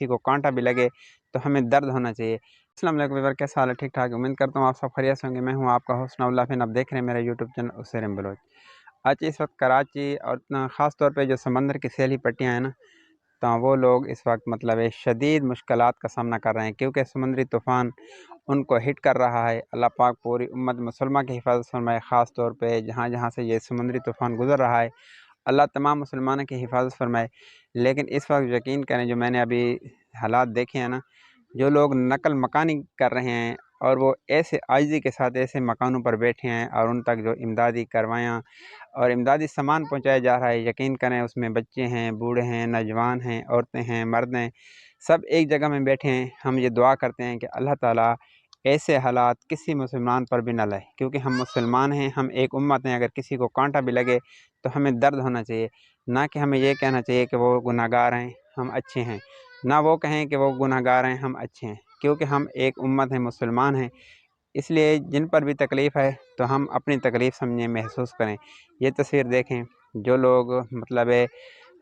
किसी को कांटा भी लगे तो हमें दर्द होना चाहिए। अस्सलाम वालेकुम व्यूअर, कैसा हाल है? ठीक ठाक, उम्मीद करता हूँ आप सब खैरियत से होंगे। मैं हूँ आपका होस्ट नौला फिन, आप देख रहे हैं मेरा यूट्यूब चैनल उसैरम बलोच। आज इस वक्त कराची और ख़ास तौर पे जो समंदर की सैली पट्टियाँ हैं ना, तो वो लोग इस वक्त मतलब शदीद मुश्किलात का सामना कर रहे हैं, क्योंकि समुद्री तूफ़ान उनको हिट कर रहा है। अल्लाह पाक पूरी उम्मत मुसलमान की हिफाजत फरमाए। ख़ास तौर पे जहाँ जहाँ से ये समुद्री तूफ़ान गुज़र रहा है, अल्लाह तमाम मुसलमानों की हिफाजत फरमाए। लेकिन इस वक्त यकीन करें, जो मैंने अभी हालात देखे हैं ना, जो लोग नकल मकानी कर रहे हैं और वो ऐसे आजिज़ी के साथ ऐसे मकानों पर बैठे हैं और उन तक जो इमदादी करवायाँ और इमदादी सामान पहुंचाया जा रहा है, यकीन करें उसमें बच्चे हैं, बूढ़े हैं, नौजवान हैं, औरतें हैं, मर्द हैं, सब एक जगह में बैठे हैं। हम ये दुआ करते हैं कि अल्लाह ताला ऐसे हालात किसी मुसलमान पर भी न लाए, क्योंकि हम मुसलमान हैं, हम एक उम्मत हैं। अगर किसी को कांटा भी लगे तो हमें दर्द होना चाहिए, ना कि हमें ये कहना चाहिए कि वो गुनाहगार हैं हम अच्छे हैं, ना वो कहें कि वो गुनाहगार हैं हम अच्छे हैं, क्योंकि हम एक उम्मत हैं, मुसलमान हैं। इसलिए जिन पर भी तकलीफ़ है तो हम अपनी तकलीफ़ समझें, महसूस करें। ये तस्वीर देखें, जो लोग मतलब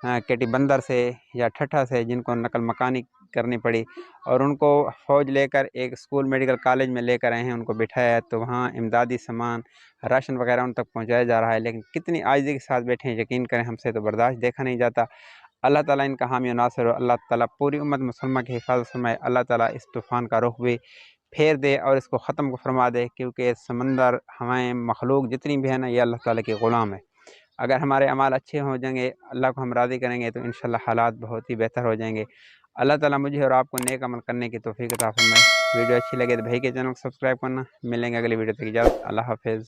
केटी बंदर से या ठट्ठा से जिनको नकल मकानी करनी पड़ी और उनको फ़ौज लेकर एक स्कूल मेडिकल कॉलेज में लेकर आए हैं, उनको बिठाया है, तो वहाँ इमदादी सामान राशन वगैरह उन तक पहुँचाया जा रहा है। लेकिन कितनी आजिज़ी के साथ बैठे हैं, यकीन करें हमसे तो बर्दाश्त देखा नहीं जाता। अल्लाह ताला इनका हामी नासिर हो। अल्लाह ताला पूरी उम्मत मुसलमान की हिफाजत फरमाए। अल्लाह ताला इस तूफ़ान का रुख भी फेर दे और इसको ख़त्म फरमा दे, क्योंकि समंदर हमें मखलूक जितनी भी है ना, ये अल्लाह ताला के ग़ुलाम है। अगर हमारे अमाल अच्छे हो जाएंगे, अल्लाह को हम राज़ी करेंगे, तो इंशाल्लाह हालात बहुत ही बेहतर हो जाएंगे। अल्लाह ताला मुझे और आपको नेक अमल करने की तौफ़ीक़ अता फ़रमाए। वीडियो अच्छी लगे तो भाई के चैनल को सब्सक्राइब करना। मिलेंगे अगली वीडियो तक, इजाज़त, अल्लाह हाफ़िज़।